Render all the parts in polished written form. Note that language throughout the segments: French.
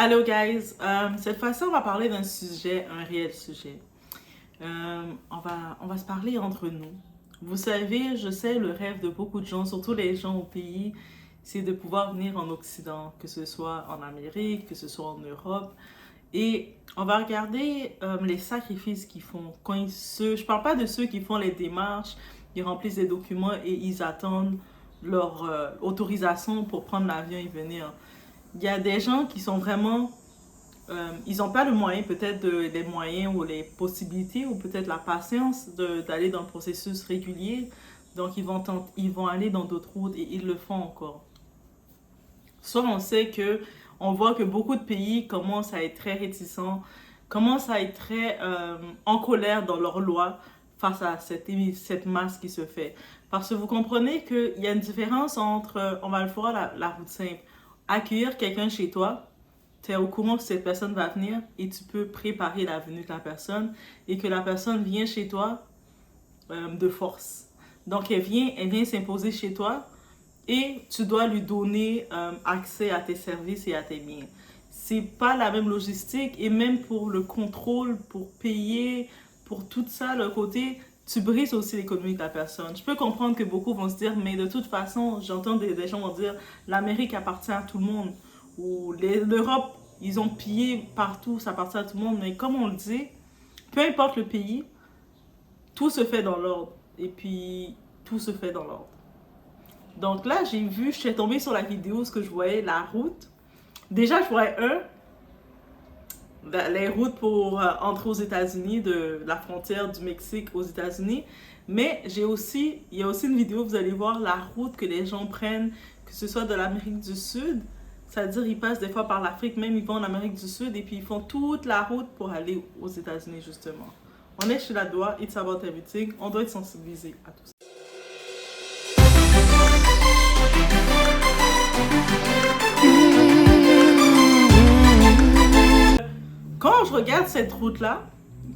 Hello guys, cette fois-ci on va parler d'un sujet, un réel sujet. On va se parler entre nous. Vous savez, je sais le rêve de beaucoup de gens, surtout les gens au pays, c'est de pouvoir venir en Occident, que ce soit en Amérique, que ce soit en Europe. Et on va regarder les sacrifices qu'ils font. Je parle pas de ceux qui font les démarches, ils remplissent des documents et ils attendent leur autorisation pour prendre l'avion et venir. Il y a des gens qui sont vraiment ils n'ont pas le moyen, peut-être les moyens ou les possibilités ou peut-être la patience d'aller dans le processus régulier. Donc, ils vont aller dans d'autres routes et ils le font encore. Soit on sait que, on voit que beaucoup de pays commencent à être très réticents, commencent à être très en colère dans leurs lois face à cette masse qui se fait. Parce que vous comprenez qu'il y a une différence entre, on va le voir la route simple, accueillir quelqu'un chez toi, tu es au courant que cette personne va venir et tu peux préparer la venue de la personne et que la personne vient chez toi de force. Donc elle vient s'imposer chez toi et tu dois lui donner accès à tes services et à tes biens. C'est pas la même logistique et même pour le contrôle, pour payer, pour tout ça, le côté, tu brises aussi l'économie de la personne. Je peux comprendre que beaucoup vont se dire, mais de toute façon, j'entends des gens vont dire, l'Amérique appartient à tout le monde ou l'Europe, ils ont pillé partout, ça appartient à tout le monde. Mais comme on le dit, peu importe le pays, tout se fait dans l'ordre. Et puis, tout se fait dans l'ordre. Donc là, je suis tombée sur la vidéo, ce que je voyais, la route. Déjà, je voyais les routes pour entrer aux États-Unis, de la frontière du Mexique aux États-Unis. Mais il y a aussi une vidéo, vous allez voir la route que les gens prennent, que ce soit de l'Amérique du Sud, c'est-à-dire ils passent des fois par l'Afrique, même ils vont en Amérique du Sud et puis ils font toute la route pour aller aux États-Unis justement. On est chez la doigt, it's about everything, on doit être sensibilisé à tout ça. Quand je regarde cette route-là,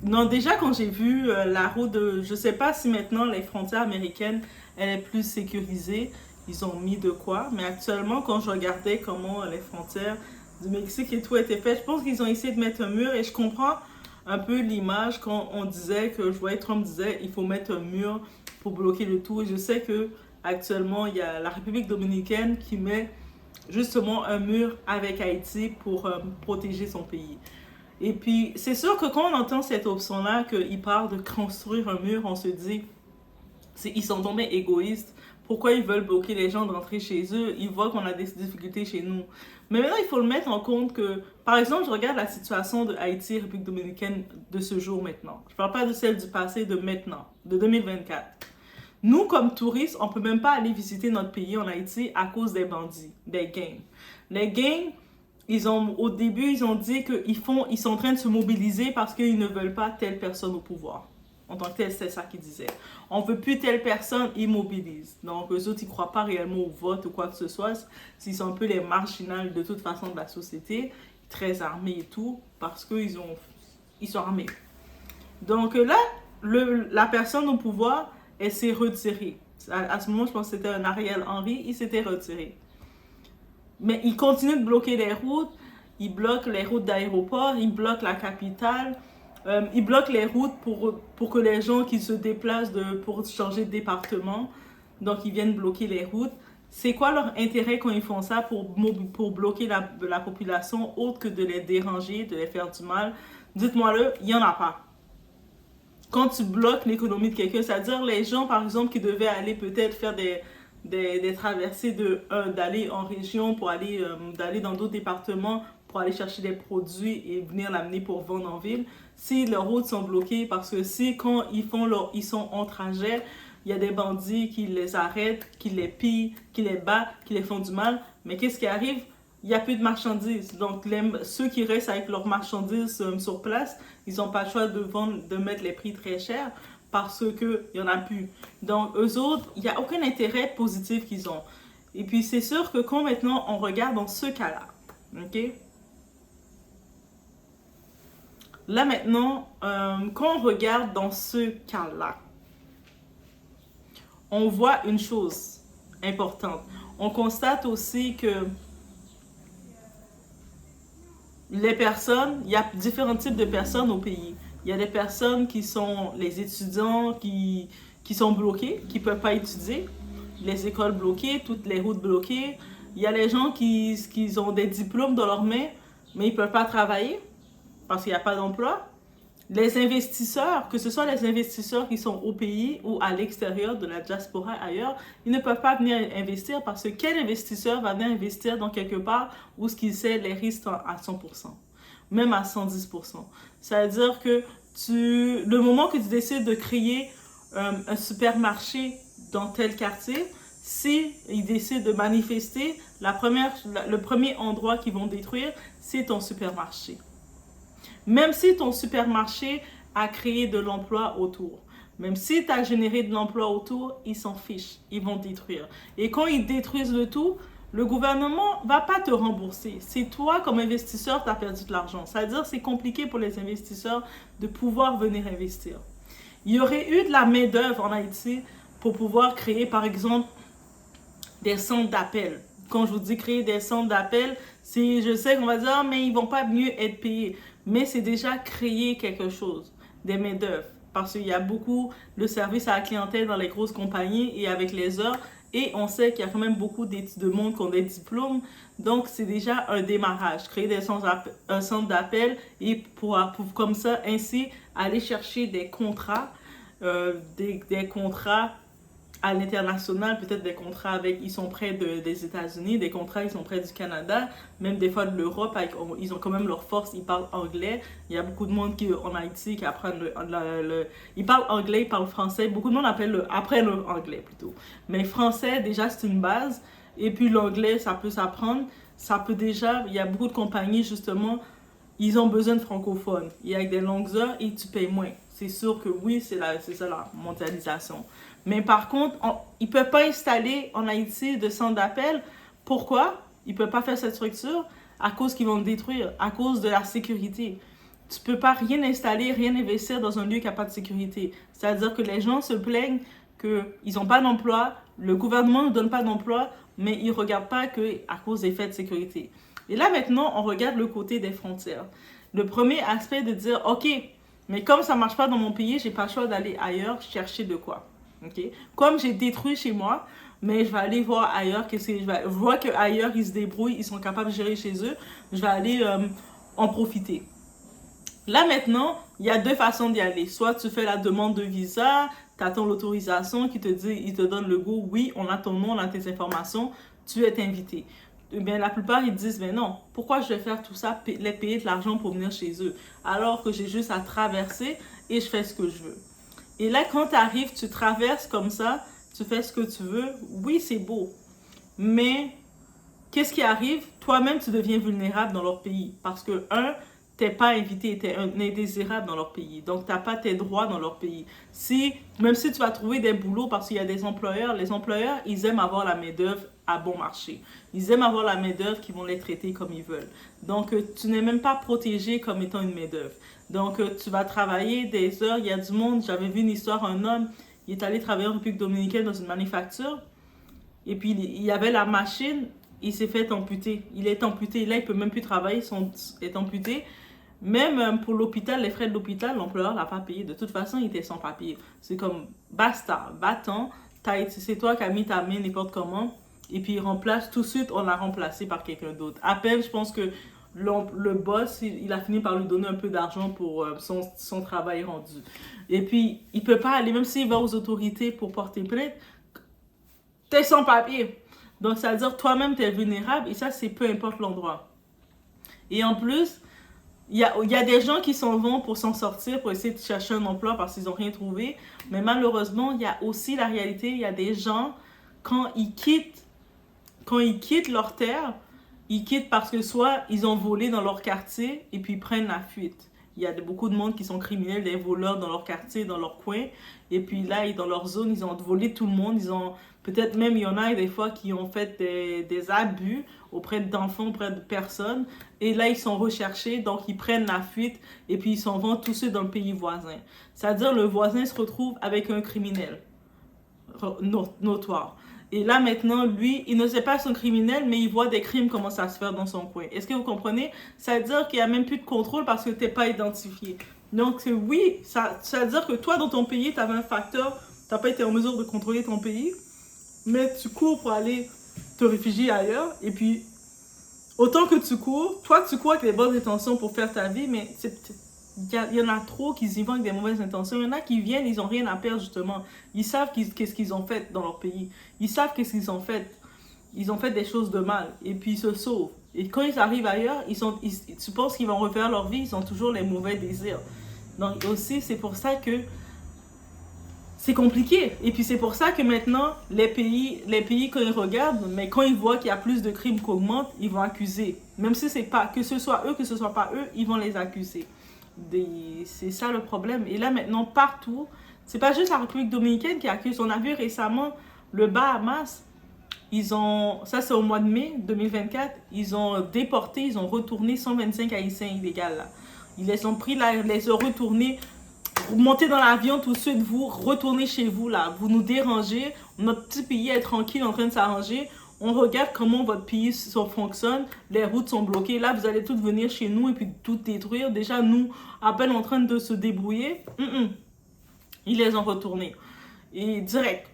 non, déjà quand j'ai vu la route de, je sais pas si maintenant les frontières américaines, elle est plus sécurisée, ils ont mis de quoi, mais actuellement quand je regardais comment les frontières du Mexique et tout étaient faites, je pense qu'ils ont essayé de mettre un mur et je comprends un peu l'image quand on disait que, je voyais Trump disait, il faut mettre un mur pour bloquer le tout et je sais que actuellement il y a la République dominicaine qui met justement un mur avec Haïti pour protéger son pays. Et puis, c'est sûr que quand on entend cette option-là, qu'ils parlent de construire un mur, on se dit, ils sont tombés égoïstes. Pourquoi ils veulent bloquer les gens d'entrer chez eux? Ils voient qu'on a des difficultés chez nous. Mais maintenant, il faut le mettre en compte que, par exemple, je regarde la situation de Haïti, République dominicaine de ce jour maintenant. Je ne parle pas de celle du passé, de maintenant, de 2024. Nous, comme touristes, on ne peut même pas aller visiter notre pays en Haïti à cause des bandits, des gangs. Les gangs, au début, ils ont dit qu'ils sont en train de se mobiliser parce qu'ils ne veulent pas telle personne au pouvoir. En tant que tel, c'est ça qu'ils disaient. On ne veut plus telle personne, ils mobilisent. Donc, eux autres, ils ne croient pas réellement au vote ou quoi que ce soit. Ils sont un peu les marginales de toute façon de la société, très armés et tout, parce qu'ils sont armés. Donc là, la personne au pouvoir, elle s'est retirée. À ce moment, je pense que c'était un Ariel Henry, il s'était retiré. Mais il continue de bloquer les routes, il bloque les routes d'aéroport, il bloque la capitale, il bloque les routes pour que les gens qui se déplacent pour changer de département, donc ils viennent bloquer les routes. C'est quoi leur intérêt quand ils font ça pour bloquer la population autre que de les déranger, de les faire du mal? Dites-moi-le, il n'y en a pas. Quand tu bloques l'économie de quelqu'un, c'est-à-dire les gens, par exemple, qui devaient aller peut-être faire des traversées d'aller en région pour d'aller dans d'autres départements pour aller chercher des produits et venir l'amener pour vendre en ville. Si leurs routes sont bloquées, parce que si quand ils sont en trajet, il y a des bandits qui les arrêtent, qui les pillent, qui les battent, qui les font du mal, mais qu'est-ce qui arrive? Il n'y a plus de marchandises. Donc, ceux qui restent avec leurs marchandises sur place, ils n'ont pas le choix de mettre les prix très chers parce qu'il n'y en a plus. Donc, eux autres, il n'y a aucun intérêt positif qu'ils ont. Et puis, c'est sûr que quand maintenant on regarde dans ce cas-là, ok? Là maintenant, quand on regarde dans ce cas-là, on voit une chose importante. On constate aussi que les personnes, il y a différents types de personnes au pays. Il y a des personnes qui sont les étudiants qui sont bloqués, qui ne peuvent pas étudier, les écoles bloquées, toutes les routes bloquées. Il y a les gens qui ont des diplômes dans leurs mains, mais ils ne peuvent pas travailler parce qu'il n'y a pas d'emploi. Les investisseurs, que ce soit les investisseurs qui sont au pays ou à l'extérieur de la diaspora ailleurs, ils ne peuvent pas venir investir parce que quel investisseur va venir investir dans quelque part où ce qu'il sait les risques à 100%, même à 110%. C'est-à-dire que le moment que tu décides de créer un supermarché dans tel quartier, si ils décident de manifester, le premier endroit qu'ils vont détruire, c'est ton supermarché. Même si ton supermarché a créé de l'emploi autour, même si tu as généré de l'emploi autour, ils s'en fichent, ils vont détruire. Et quand ils détruisent le tout, le gouvernement ne va pas te rembourser. C'est toi, comme investisseur, tu as perdu de l'argent. C'est-à-dire que c'est compliqué pour les investisseurs de pouvoir venir investir. Il y aurait eu de la main-d'œuvre en Haïti pour pouvoir créer, par exemple, des centres d'appel. Quand je vous dis créer des centres d'appel, je sais qu'on va dire, ah, mais ils ne vont pas mieux être payés. Mais c'est déjà créer quelque chose, des main-d'œuvre. Parce qu'il y a beaucoup de services à la clientèle dans les grosses compagnies et avec les heures. Et on sait qu'il y a quand même beaucoup de monde qui ont des diplômes. Donc, c'est déjà un démarrage. Créer un centre d'appel et pour comme ça, ainsi, aller chercher des contrats, des contrats à l'international, peut-être des contrats avec, ils sont près des États-Unis, des contrats, ils sont près du Canada, même des fois de l'Europe, ils ont quand même leur force, ils parlent anglais. Il y a beaucoup de monde en Haïti qui apprennent ils parlent anglais, ils parlent français. Beaucoup de monde apprennent l'anglais plutôt. Mais français, déjà, c'est une base. Et puis l'anglais, ça peut s'apprendre. Il y a beaucoup de compagnies, justement, ils ont besoin de francophones. Il y a des longues heures et tu payes moins. C'est sûr que oui, c'est ça la mondialisation. Mais par contre, ils ne peuvent pas installer en Haïti de centre d'appel. Pourquoi? Ils ne peuvent pas faire cette structure à cause qu'ils vont le détruire, à cause de la sécurité. Tu ne peux pas rien installer, rien investir dans un lieu qui n'a pas de sécurité. C'est-à-dire que les gens se plaignent qu'ils n'ont pas d'emploi, le gouvernement ne donne pas d'emploi, mais ils ne regardent pas qu'à cause des faits de sécurité. Et là, maintenant, on regarde le côté des frontières. Le premier aspect de dire, OK, mais comme ça ne marche pas dans mon pays, je n'ai pas le choix d'aller ailleurs chercher de quoi. Okay? Comme j'ai détruit chez moi, mais je vais aller voir ailleurs. Je vois qu'ailleurs, ils se débrouillent, ils sont capables de gérer chez eux. Je vais aller en profiter. Là, maintenant, il y a deux façons d'y aller. Soit tu fais la demande de visa, tu attends l'autorisation qui te dit, il te donne le go, oui, on a ton nom, on a tes informations, tu es invité. Eh bien, la plupart, ils disent, mais non, pourquoi je vais faire tout ça, les payer de l'argent pour venir chez eux, alors que j'ai juste à traverser et je fais ce que je veux. Et là, quand tu arrives, tu traverses comme ça, tu fais ce que tu veux. Oui, c'est beau. Mais qu'est-ce qui arrive? Toi-même, tu deviens vulnérable dans leur pays. Parce que, tu n'es pas invité, tu es indésirable dans leur pays. Donc, tu n'as pas tes droits dans leur pays. Même si tu vas trouver des boulots, parce qu'il y a des employeurs, les employeurs, ils aiment avoir la main-d'œuvre à bon marché. Ils aiment avoir la main-d'œuvre qui vont les traiter comme ils veulent. Donc, tu n'es même pas protégé comme étant une main-d'œuvre. Donc, tu vas travailler des heures. Il y a du monde. J'avais vu une histoire, un homme, il est allé travailler en République dominicaine dans une manufacture. Et puis, il y avait la machine, il s'est fait amputer. Il est amputé. Là, il ne peut même plus travailler, il est amputé. Même pour l'hôpital, les frais de l'hôpital, l'employeur ne l'a pas payé. De toute façon, il était sans papier. C'est comme, basta, va-t'en. C'est toi qui as mis ta main n'importe comment. Et puis, il remplace. Tout de suite, on l'a remplacé par quelqu'un d'autre. À peine, je pense que le boss, il a fini par lui donner un peu d'argent pour son travail rendu. Et puis, il ne peut pas aller, même s'il va aux autorités pour porter plainte, tu es sans papier. Donc, ça veut dire toi-même, tu es vulnérable et ça, c'est peu importe l'endroit. Et en plus, il y a des gens qui s'en vont pour s'en sortir, pour essayer de chercher un emploi parce qu'ils n'ont rien trouvé. Mais malheureusement, il y a aussi la réalité, il y a des gens, quand ils quittent leur terre, ils quittent parce que soit ils ont volé dans leur quartier et puis ils prennent la fuite. Il y a beaucoup de monde qui sont criminels, des voleurs dans leur quartier, dans leur coin. Et puis là, dans leur zone, ils ont volé tout le monde. Peut-être même, il y en a des fois qui ont fait des abus auprès d'enfants, auprès de personnes. Et là, ils sont recherchés, donc ils prennent la fuite et puis ils s'en vont tous ceux dans le pays voisin. C'est-à-dire, le voisin se retrouve avec un criminel notoire. Et là, maintenant, lui, il ne sait pas son criminel, mais il voit des crimes commencer à se faire dans son coin. Est-ce que vous comprenez? Ça veut dire qu'il n'y a même plus de contrôle parce que tu n'es pas identifié. Donc, oui, ça veut dire que toi, dans ton pays, tu avais un facteur, tu n'as pas été en mesure de contrôler ton pays, mais tu cours pour aller te réfugier ailleurs. Et puis, autant que tu cours, toi, tu cours avec les bonnes intentions pour faire ta vie, mais il y en a trop qui y vont avec des mauvaises intentions. Il y en a qui viennent, ils n'ont rien à perdre, justement. Ils savent qu'est-ce qu'ils ont fait dans leur pays. Ils savent qu'est-ce qu'ils ont fait. Ils ont fait des choses de mal. Et puis, ils se sauvent. Et quand ils arrivent ailleurs, tu penses qu'ils vont refaire leur vie, ils ont toujours les mauvais désirs. Donc, aussi, c'est pour ça que c'est compliqué. Et puis, c'est pour ça que maintenant, les pays, quand ils regardent, mais quand ils voient qu'il y a plus de crimes qui augmentent, ils vont accuser. Même si c'est pas, que ce soit eux, que ce soit pas eux, ils vont les accuser. C'est ça le problème. Et là, maintenant, partout, c'est pas juste la République dominicaine qui accuse. On a vu récemment le Bahamas. Ça c'est au mois de mai 2024, ils ont déporté, ils ont retourné 125 Haïtiens illégaux là. Ils les ont pris là, ils les ont retournés, montez dans l'avion tout de suite, vous retournez chez vous là, vous nous dérangez, notre petit pays est tranquille en train de s'arranger, on regarde comment votre pays fonctionne, les routes sont bloquées, là vous allez tous venir chez nous et puis tout détruire, déjà nous, à peine en train de se débrouiller, ils les ont retournés, et direct.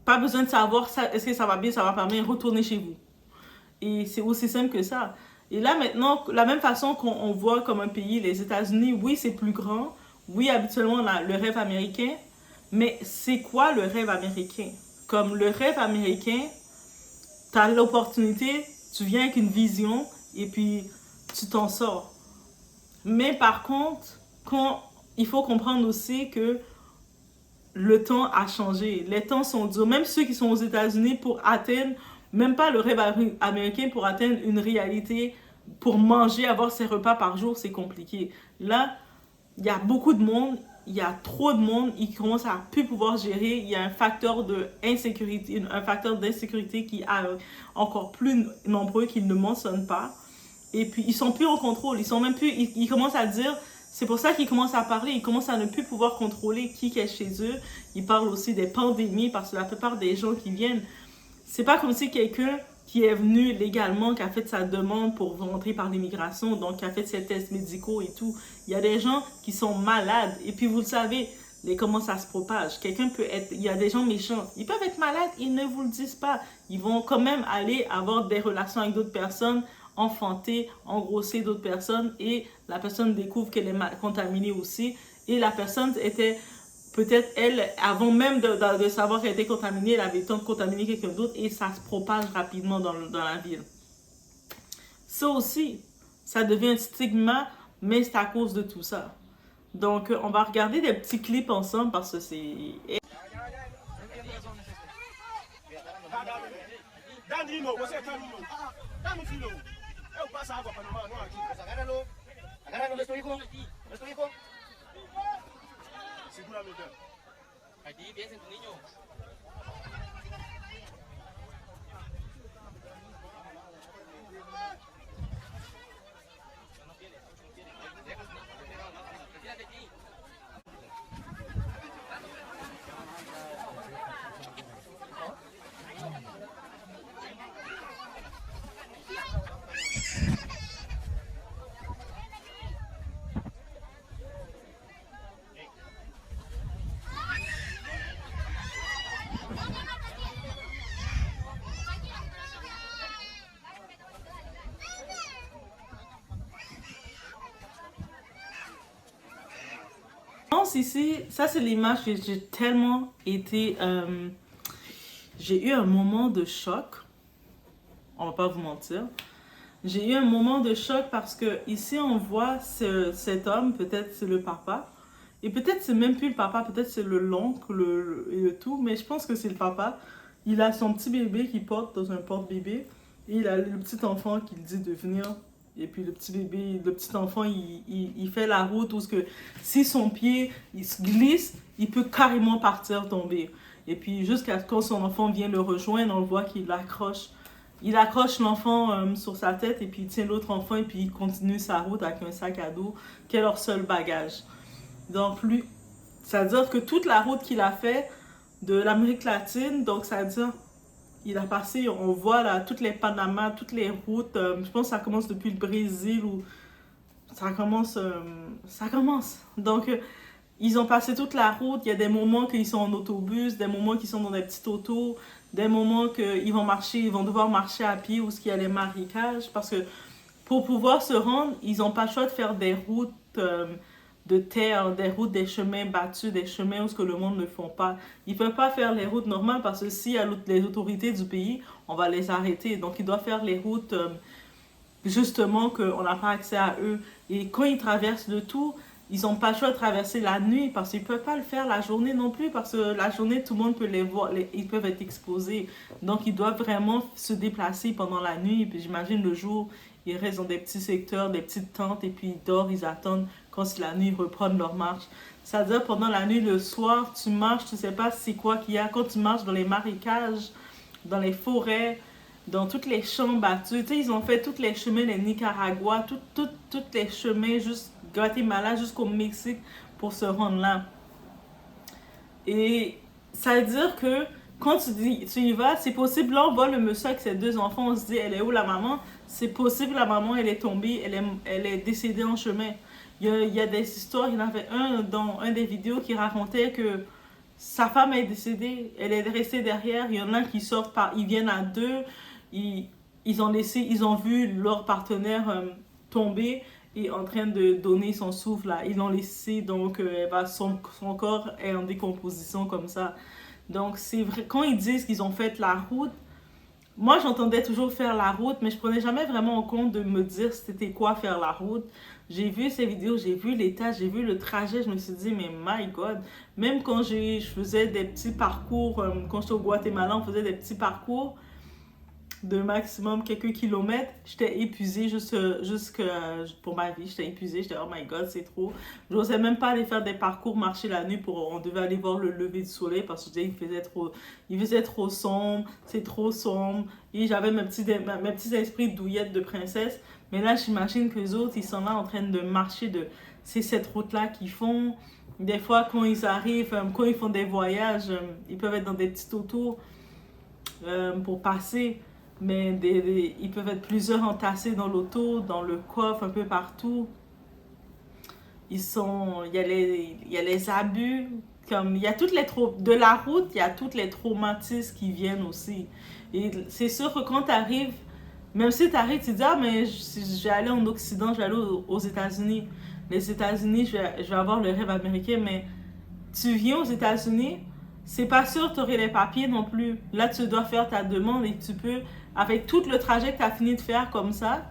Pas besoin de savoir est-ce que ça va bien, ça va pas bien, retournez chez vous. Et c'est aussi simple que ça. Et là maintenant, la même façon qu'on voit comme un pays, les États-Unis, oui c'est plus grand, oui habituellement on a le rêve américain, mais c'est quoi le rêve américain? Comme le rêve américain, tu as l'opportunité, tu viens avec une vision et puis tu t'en sors. Mais par contre, il faut comprendre aussi que le temps a changé. Les temps sont durs. Même ceux qui sont aux États-Unis pour atteindre, même pas le rêve américain, pour atteindre une réalité, pour manger, avoir ses repas par jour, c'est compliqué. Là, il y a beaucoup de monde, il y a trop de monde, ils commencent à plus pouvoir gérer. Il y a un facteur d'insécurité qui est encore plus nombreux qu'ils ne mentionnent pas. Et puis, ils sont plus en contrôle. Ils commencent à dire... C'est pour ça qu'ils commencent à parler, ils commencent à ne plus pouvoir contrôler qui est chez eux. Ils parlent aussi des pandémies parce que la plupart des gens qui viennent, c'est pas comme si quelqu'un qui est venu légalement, qui a fait sa demande pour rentrer par l'immigration, donc qui a fait ses tests médicaux et tout. Il y a des gens qui sont malades et puis vous le savez, comment ça se propage. Il y a des gens méchants, ils peuvent être malades, ils ne vous le disent pas. Ils vont quand même aller avoir des relations avec d'autres personnes, enfanter, engrosser d'autres personnes et la personne découvre qu'elle est contaminée aussi et la personne était peut-être elle, avant même de savoir qu'elle était contaminée, elle avait le temps de contaminer quelqu'un d'autre et ça se propage rapidement dans la ville. Ça aussi, ça devient un stigma, mais c'est à cause de tout ça. Donc, on va regarder des petits clips ensemble parce que c'est... Pasa agua para no aquí. Pues agárralo. Agárralo, ¿no es tu hijo? ¿No es tu hijo? Seguramente. Aquí piensa en tu niño. Retírate aquí. Ici, ça c'est l'image que j'ai tellement été... j'ai eu un moment de choc. On va pas vous mentir. J'ai eu un moment de choc parce que ici on voit cet homme, peut-être c'est le papa. Et peut-être c'est même plus le papa, peut-être c'est l'oncle et le tout. Mais je pense que c'est le papa. Il a son petit bébé qui porte dans un porte-bébé. Et il a le petit enfant qui dit de venir. Et puis le petit bébé, le petit enfant, il fait la route où si son pied il se glisse, il peut carrément partir tomber. Et puis jusqu'à quand son enfant vient le rejoindre, on le voit qu'il accroche. Il accroche l'enfant sur sa tête et puis il tient l'autre enfant et puis il continue sa route avec un sac à dos qui est leur seul bagage. Donc lui, ça veut dire que toute la route qu'il a fait de l'Amérique latine, donc ça veut dire Il a passé, on voit là, toutes les Panama, toutes les routes. Je pense que ça commence depuis le Brésil ou ça commence. Ça commence. Donc, ils ont passé toute la route. Il y a des moments qu'ils sont en autobus, des moments qu'ils sont dans des petites autos, des moments qu'ils vont marcher, ils vont devoir marcher à pied où il y a les marécages. Parce que pour pouvoir se rendre, ils n'ont pas le choix de faire des routes de terre, des routes, des chemins battus, des chemins où ce que le monde ne font pas. Ils ne peuvent pas faire les routes normales parce que si les autorités du pays, on va les arrêter. Donc, ils doivent faire les routes justement qu'on n'a pas accès à eux. Et quand ils traversent le tout, ils n'ont pas le choix de traverser la nuit parce qu'ils ne peuvent pas le faire la journée non plus parce que la journée, tout le monde peut les voir, ils peuvent être exposés. Donc, ils doivent vraiment se déplacer pendant la nuit. Et puis, j'imagine le jour, ils restent dans des petits secteurs, des petites tentes et puis ils dorment, ils attendent quand c'est la nuit, ils reprennent leur marche. C'est-à-dire, pendant la nuit, le soir, tu marches, tu ne sais pas c'est quoi qu'il y a. Quand tu marches dans les marécages, dans les forêts, dans tous les champs battus, tu sais, ils ont fait tous les chemins des Nicaragua, tous les chemins jusqu'au Guatemala, jusqu'au Mexique pour se rendre là. Et ça veut dire que quand tu y vas, c'est possible, là on voit le monsieur avec ses deux enfants, on se dit, elle est où la maman? C'est possible, la maman, elle est tombée, elle est décédée en chemin. Il y a des histoires, il y en avait un dans un des vidéos qui racontait que sa femme est décédée, elle est restée derrière, il y en a qui sortent ils viennent à deux, ils, ils ont vu leur partenaire tomber et en train de donner son souffle là. Ils l'ont laissé, donc son corps est en décomposition comme ça. Donc c'est vrai, quand ils disent qu'ils ont fait la route, moi j'entendais toujours faire la route, mais je prenais jamais vraiment en compte de me dire c'était quoi faire la route. J'ai vu ces vidéos, j'ai vu l'état, j'ai vu le trajet, je me suis dit mais my god, même quand je faisais des petits parcours, quand j'étais au Guatemala, on faisait des petits parcours de maximum quelques kilomètres, j'étais épuisée jusque pour ma vie, j'étais épuisée, j'étais oh my god c'est trop, j'osais même pas aller faire des parcours, marcher la nuit on devait aller voir le lever du soleil parce que il faisait trop sombre, c'est trop sombre et j'avais mes petits esprits douillettes de princesse, mais là j'imagine que les autres ils sont là en train de marcher c'est cette route là qu'ils font, des fois quand ils arrivent, quand ils font des voyages, ils peuvent être dans des petits autos pour passer. Mais ils peuvent être plusieurs entassés dans l'auto, dans le coffre, un peu partout. Il y a les abus, comme, il y a de la route, il y a tous les traumatismes qui viennent aussi. Et c'est sûr que quand tu arrives, même si tu arrives, tu te dis, ah, mais je vais aller en Occident, je vais aller aux États-Unis. Les États-Unis, je vais avoir le rêve américain, mais tu viens aux États-Unis, c'est pas sûr que tu aurais les papiers non plus. Là, tu dois faire ta demande et tu peux, avec tout le trajet que tu as fini de faire comme ça,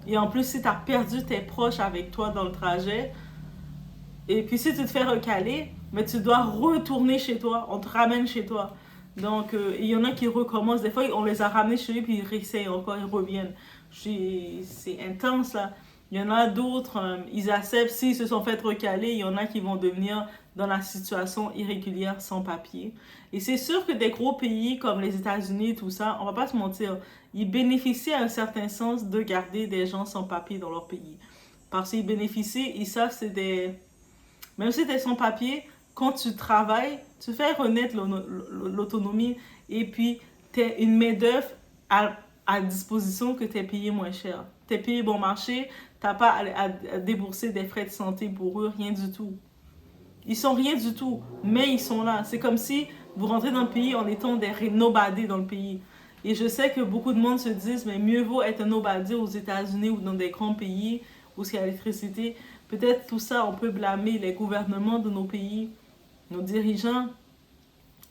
et en plus, si tu as perdu tes proches avec toi dans le trajet, et puis si tu te fais recaler, mais tu dois retourner chez toi, on te ramène chez toi. Donc, il y en a qui recommencent. Des fois, on les a ramenés chez eux, puis ils réessayent encore, ils reviennent. C'est intense, là. Il y en a d'autres, ils acceptent, s'ils se sont fait recaler, il y en a qui vont devenir dans la situation irrégulière sans papier. Et c'est sûr que des gros pays comme les États-Unis, tout ça, on va pas se mentir, ils bénéficient à un certain sens de garder des gens sans papier dans leur pays. Parce qu'ils bénéficient, ils savent c'est des... Même si tu es sans papier, quand tu travailles, tu fais renaître l'autonomie et puis tu es une main-d'œuvre à disposition que tu es payé moins cher. Tu es payé bon marché, tu n'as pas à débourser des frais de santé pour eux, rien du tout. Ils sont rien du tout, mais ils sont là. C'est comme si vous rentrez dans le pays en étant des nobody dans le pays. Et je sais que beaucoup de monde se disent, mais mieux vaut être un nobody aux États-Unis ou dans des grands pays où il y a l'électricité. Peut-être tout ça, on peut blâmer les gouvernements de nos pays, nos dirigeants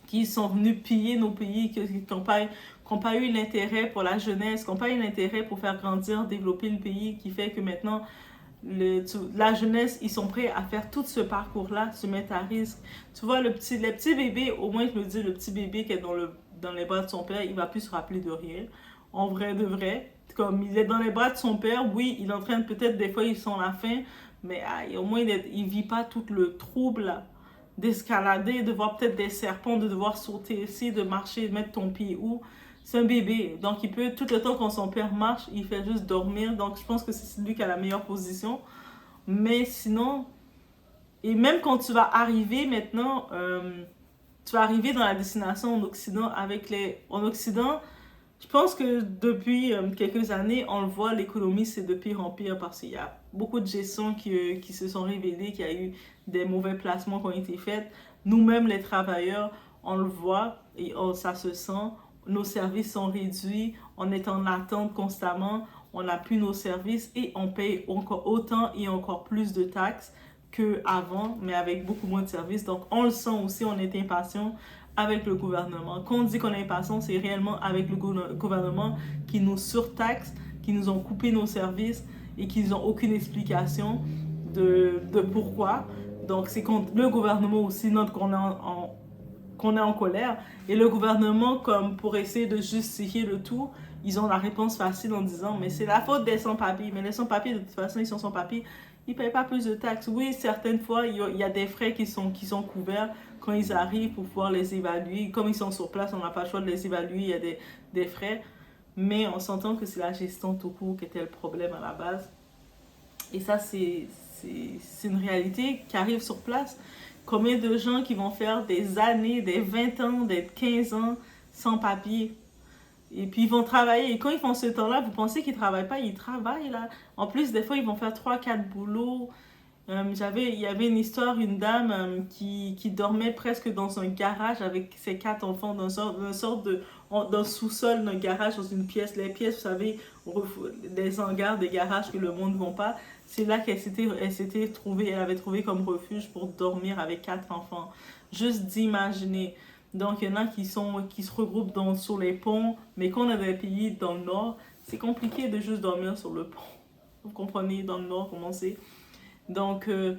qui sont venus piller nos pays, qui n'ont pas eu l'intérêt pour la jeunesse, qui n'ont pas eu l'intérêt pour faire grandir, développer le pays, qui fait que maintenant, la jeunesse, ils sont prêts à faire tout ce parcours-là, se mettre à risque. Tu vois, les petits bébés, au moins je me dis, le petit bébé qui est dans les bras de son père, il ne va plus se rappeler de rien. En vrai de vrai. Comme il est dans les bras de son père, oui, il est en train de peut-être, des fois, ils sont à la faim, mais au moins, il ne vit pas tout le trouble d'escalader, de voir peut-être des serpents, de devoir sauter ici, de marcher, de mettre ton pied où. C'est un bébé, donc il peut, tout le temps quand son père marche, il fait juste dormir, donc je pense que c'est lui qui a la meilleure position. Mais sinon, et même quand tu vas arriver maintenant, tu vas arriver dans la destination en Occident, en Occident, Je pense que depuis quelques années, on le voit, l'économie c'est de pire en pire parce qu'il y a beaucoup de gestions qui se sont révélées, qu'il y a eu des mauvais placements qui ont été faits. Nous-mêmes, les travailleurs, on le voit et ça se sent. Nos services sont réduits, on est en attente constamment, on n'a plus nos services et on paye encore autant et encore plus de taxes qu'avant, mais avec beaucoup moins de services. Donc, on le sent aussi, on est impatient avec le gouvernement. Quand on dit qu'on est impatient, c'est réellement avec le gouvernement qui nous surtaxe, qui nous ont coupé nos services et qui n'ont aucune explication de pourquoi. Donc, c'est contre le gouvernement aussi qu'on est en colère. Et le gouvernement, comme pour essayer de justifier le tout, ils ont la réponse facile en disant mais c'est la faute des sans-papiers. Mais les sans-papiers, de toute façon, ils sont sans-papiers. Ils ne payent pas plus de taxes. Oui, certaines fois, il y a des frais qui sont couverts quand ils arrivent pour pouvoir les évaluer. Comme ils sont sur place, on n'a pas le choix de les évaluer. Il y a des frais. Mais on s'entend que c'est la gestion tout court qui était le problème à la base. Et ça, c'est une réalité qui arrive sur place. Combien de gens qui vont faire des années, des 20 ans, des 15 ans sans papier? Et puis ils vont travailler. Et quand ils font ce temps-là, vous pensez qu'ils ne travaillent pas? Ils travaillent là. En plus, des fois, ils vont faire 3-4 boulots. Il y avait une histoire, une dame qui dormait presque dans un garage avec ses 4 enfants, dans un sous-sol d'un garage, dans une pièce. Les pièces, vous savez, des hangars, des garages que le monde ne vend pas. C'est là qu'elle s'était trouvée, elle avait trouvé comme refuge pour dormir avec 4 enfants. Juste d'imaginer. Donc, il y en a qui se regroupent sur les ponts, mais quand on est dans des pays dans le nord, c'est compliqué de juste dormir sur le pont. Vous comprenez, dans le nord, comment c'est? Donc, le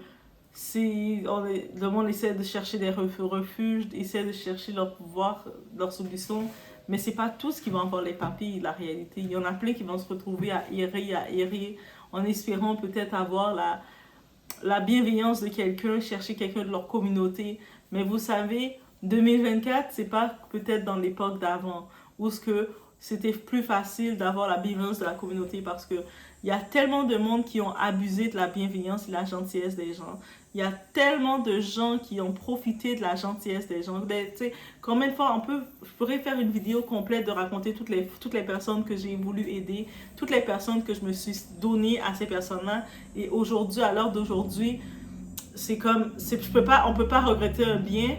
monde essaie de chercher des refuges, essaie de chercher leur pouvoir, leur solution, mais c'est pas tous qui vont avoir les papiers, la réalité. Il y en a plein qui vont se retrouver à errer, en espérant peut-être avoir la bienveillance de quelqu'un, chercher quelqu'un de leur communauté. Mais vous savez, 2024, c'est pas peut-être dans l'époque d'avant, où c'était plus facile d'avoir la bienveillance de la communauté parce que il y a tellement de monde qui ont abusé de la bienveillance et de la gentillesse des gens. Il y a tellement de gens qui ont profité de la gentillesse des gens. Tu sais, combien de fois je pourrais faire une vidéo complète de raconter toutes les personnes que j'ai voulu aider, toutes les personnes que je me suis donné à ces personnes-là. Et aujourd'hui, à l'heure d'aujourd'hui, on peut pas regretter un bien,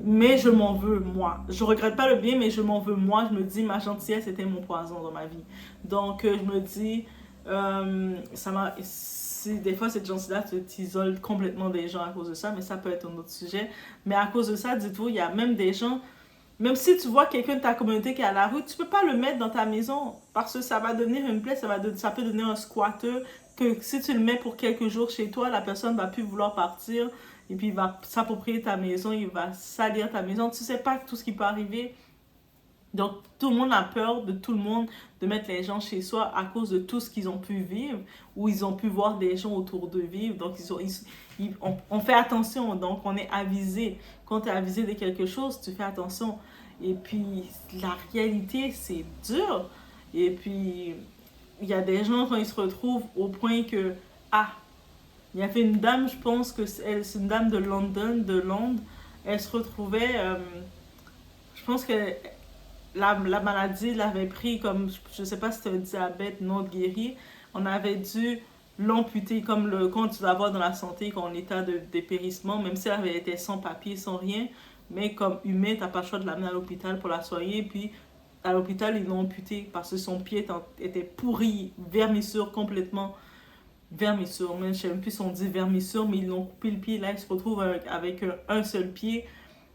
mais je m'en veux, moi. Je regrette pas le bien, mais je m'en veux, moi. Je me dis, ma gentillesse était mon poison dans ma vie. Donc, je me dis, des fois, cette gentillesse t'isole complètement des gens à cause de ça, mais ça peut être un autre sujet. Mais à cause de ça, dites-vous, il y a même des gens, même si tu vois quelqu'un de ta communauté qui est à la rue, tu peux pas le mettre dans ta maison parce que ça va devenir une plaie, ça peut devenir un squatter, que si tu le mets pour quelques jours chez toi, la personne va plus vouloir partir et puis il va s'approprier ta maison, il va salir ta maison. Tu sais pas tout ce qui peut arriver. Donc, tout le monde a peur de tout le monde, de mettre les gens chez soi à cause de tout ce qu'ils ont pu vivre, ou ils ont pu voir des gens autour d'eux vivre. Donc, on fait attention, donc on est avisé. Quand tu es avisé de quelque chose, tu fais attention. Et puis, la réalité, c'est dur. Et puis, il y a des gens, quand ils se retrouvent au point que, il y avait une dame, je pense que c'est une dame de Londres, elle se retrouvait, je pense que la maladie l'avait pris comme, je ne sais pas si c'était un diabète non guéri, on avait dû l'amputer comme quand tu vas voir dans la santé, quand on est en état de dépérissement, même si elle avait été sans papier, sans rien, mais comme humain, tu n'as pas le choix de l'amener à l'hôpital pour la soigner, puis à l'hôpital, ils l'ont amputé parce que son pied était pourri, vermissure complètement, vermissure, même, je ne sais même plus si on dit vermissure, mais ils l'ont coupé le pied, là, il se retrouve avec un seul pied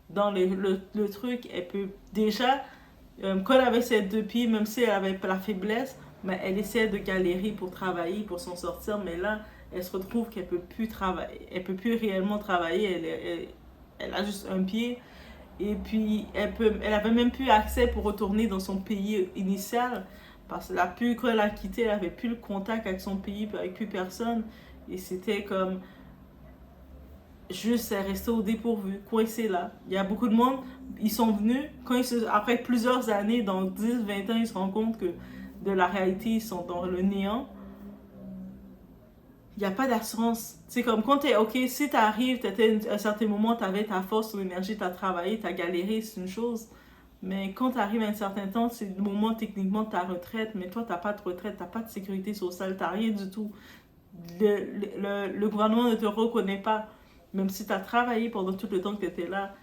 dans le truc, elle peut déjà... quand elle avait ses 2 pieds, même si elle avait la faiblesse, mais elle essayait de galérer pour travailler, pour s'en sortir. Mais là, elle se retrouve qu'elle ne peut plus travailler. Elle ne peut plus réellement travailler. Elle a juste un pied. Et puis, elle avait même plus accès pour retourner dans son pays initial. Parce que quand elle a quitté, elle n'avait plus le contact avec son pays, avec plus personne. Et c'était comme... juste rester au dépourvu, coincé là. Il y a beaucoup de monde, ils sont venus, après plusieurs années, dans 10-20 ans, ils se rendent compte que de la réalité, ils sont dans le néant. Il n'y a pas d'assurance. C'est comme quand t'es, ok, si t'arrives, à un certain moment, t'avais ta force, ton énergie, t'as travaillé, t'as galéré, c'est une chose. Mais quand tu arrives à un certain temps, c'est le moment techniquement de ta retraite, mais toi, tu n'as pas de retraite, tu n'as pas de sécurité sociale, tu n'as rien du tout. Le gouvernement ne te reconnaît pas, même si tu as travaillé pendant tout le temps que tu étais là.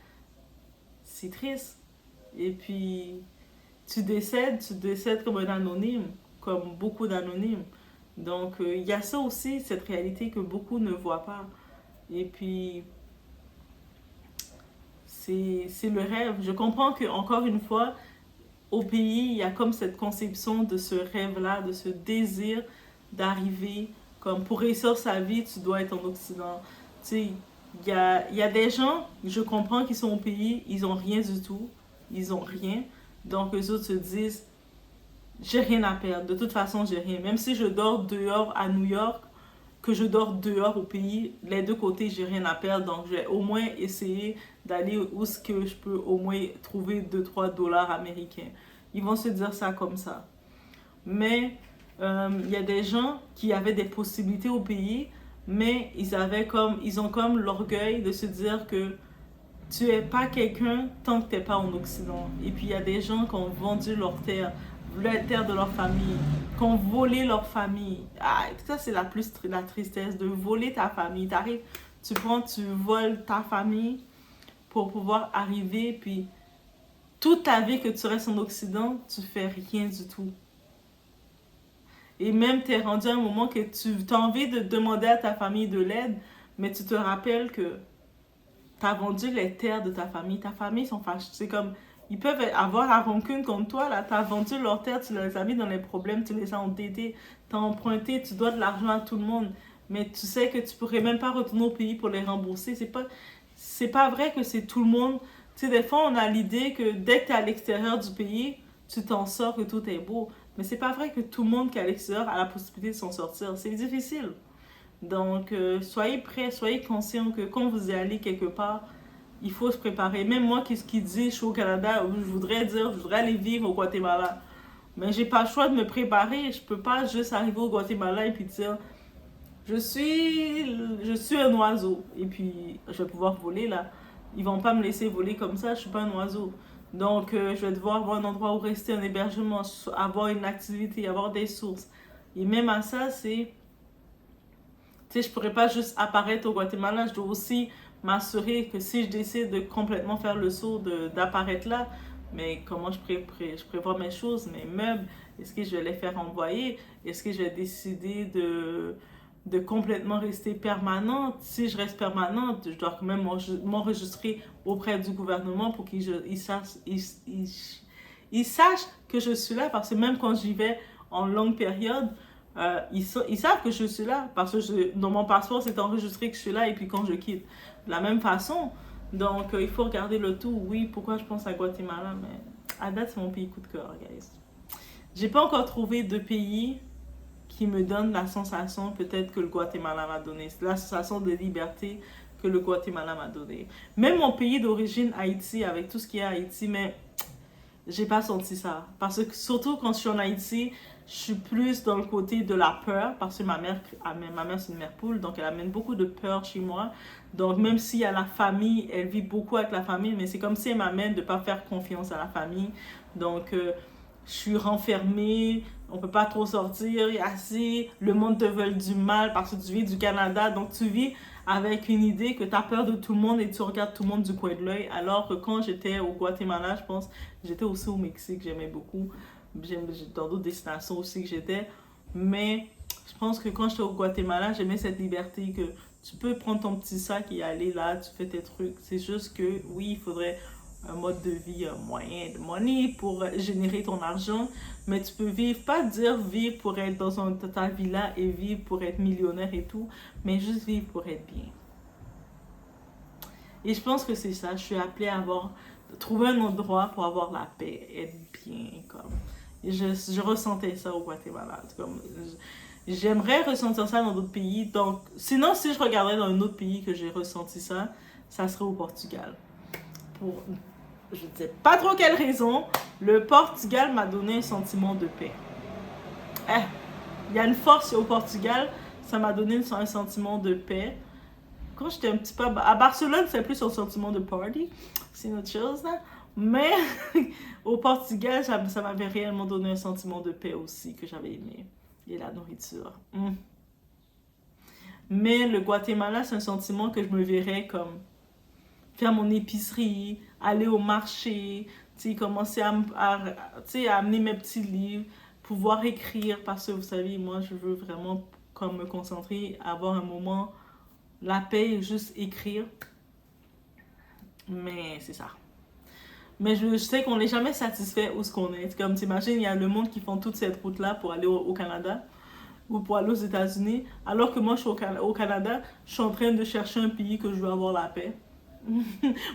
C'est triste. Et puis, tu décèdes comme un anonyme, comme beaucoup d'anonymes. Donc, il y a ça aussi, cette réalité que beaucoup ne voient pas. Et puis, c'est le rêve. Je comprends que encore une fois, au pays, il y a comme cette conception de ce rêve-là, de ce désir d'arriver. Comme pour réussir sa vie, tu dois être en Occident. Tu sais, il y a des gens, je comprends, qui sont au pays, ils ont rien du tout. Ils ont rien. Donc, eux autres se disent, j'ai rien à perdre. De toute façon, j'ai rien. Même si je dors dehors à New York, que je dors dehors au pays, les deux côtés, j'ai rien à perdre. Donc, je vais au moins essayer d'aller où ce que je peux au moins trouver 2-3 $ américains. Ils vont se dire ça comme ça. Mais il y a des gens qui avaient des possibilités au pays, mais ils ont comme l'orgueil de se dire que tu es pas quelqu'un tant que tu n'es pas en Occident. Et puis il y a des gens qui ont vendu leur terre de leur famille, qui ont volé leur famille. Ah, ça c'est la tristesse de voler ta famille. T'arrives, tu voles ta famille pour pouvoir arriver, puis toute ta vie que tu restes en Occident, tu fais rien du tout. Et même tu es rendu à un moment que tu as envie de demander à ta famille de l'aide, mais tu te rappelles que tu as vendu les terres de ta famille. Ta famille sont fâchés. C'est comme, ils peuvent avoir la rancune contre toi, là. Tu as vendu leurs terres, tu les as mis dans les problèmes, tu les as endettés, tu as emprunté, tu dois de l'argent à tout le monde. Mais tu sais que tu pourrais même pas retourner au pays pour les rembourser. C'est pas vrai que c'est tout le monde. Tu sais, des fois, on a l'idée que dès que tu es à l'extérieur du pays, tu t'en sors, que tout est beau. Mais c'est pas vrai que tout le monde qui est à l'extérieur a la possibilité de s'en sortir. C'est difficile. Donc, soyez prêts, soyez conscients que quand vous allez quelque part, il faut se préparer. Même moi qui dis, je suis au Canada, je voudrais aller vivre au Guatemala. Mais j'ai pas le choix de me préparer. Je peux pas juste arriver au Guatemala et puis dire, je suis un oiseau. Et puis, je vais pouvoir voler là. Ils vont pas me laisser voler comme ça, je suis pas un oiseau. Donc, je vais devoir avoir un endroit où rester, un hébergement, avoir une activité, avoir des sources. Et même à ça, c'est... Tu sais, je pourrais pas juste apparaître au Guatemala, je dois aussi m'assurer que si je décide de complètement faire le saut d'apparaître là, mais comment je prévois mes choses, mes meubles, est-ce que je vais les faire envoyer? Est-ce que je vais décider de complètement rester permanente? Si je reste permanente, je dois quand même m'enregistrer auprès du gouvernement pour qu'ils sachent que je suis là, parce que même quand j'y vais en longue période, ils savent que je suis là, parce que dans mon passeport, c'est enregistré que je suis là, et puis quand je quitte, de la même façon. Donc, il faut regarder le tout. Oui, pourquoi je pense à Guatemala, mais à date, c'est mon pays coup de cœur, guys. J'ai pas encore trouvé de pays qui me donne la sensation peut-être que le Guatemala m'a donné. C'est la sensation de liberté que le Guatemala m'a donné. Même mon pays d'origine, Haïti, avec tout ce qu'il y a à Haïti, mais j'ai pas senti ça. Parce que surtout quand je suis en Haïti, je suis plus dans le côté de la peur, parce que ma mère c'est une mère poule, donc elle amène beaucoup de peur chez moi. Donc même s'il y a la famille, elle vit beaucoup avec la famille, mais c'est comme si elle m'amène de ne pas faire confiance à la famille. Donc je suis renfermée, on peut pas trop sortir, le monde te veut du mal parce que tu vis du Canada, donc tu vis avec une idée que tu as peur de tout le monde et tu regardes tout le monde du coin de l'œil. Alors que quand j'étais au Guatemala, je pense, j'étais aussi au Mexique, j'aimais beaucoup. Dans d'autres destinations aussi que j'étais. Mais je pense que quand j'étais au Guatemala, j'aimais cette liberté que tu peux prendre ton petit sac et aller là, tu fais tes trucs. C'est juste que, oui, il faudrait un mode de vie, un moyen de money pour générer ton argent. Mais tu peux vivre, pas dire vivre pour être dans ta villa et vivre pour être millionnaire et tout, mais juste vivre pour être bien. Et je pense que c'est ça. Je suis appelée à trouver un endroit pour avoir la paix, être bien, comme... Je ressentais ça au Guatemala. J'aimerais ressentir ça dans d'autres pays. Donc, sinon, si je regardais dans un autre pays que j'ai ressenti ça, ça serait au Portugal. Pour je ne sais pas trop quelle raison, le Portugal m'a donné un sentiment de paix. Il y a une force au Portugal, ça m'a donné un sentiment de paix. Quand j'étais un petit peu à Barcelone, c'est plus un sentiment de party. C'est une autre chose, là. Mais au Portugal, ça m'avait réellement donné un sentiment de paix aussi que j'avais aimé. Et la nourriture. Mais le Guatemala, c'est un sentiment que je me verrais comme faire mon épicerie, aller au marché, tu sais, commencer tu sais, à amener mes petits livres, pouvoir écrire, parce que vous savez, moi, je veux vraiment comme me concentrer, avoir un moment, la paix et juste écrire. Mais c'est ça. Mais je sais qu'on n'est jamais satisfait où ce qu'on est. Comme t'imagines, il y a le monde qui font toute cette route-là pour aller au Canada ou pour aller aux États-Unis, alors que moi, je suis au Canada, je suis en train de chercher un pays que je veux avoir la paix.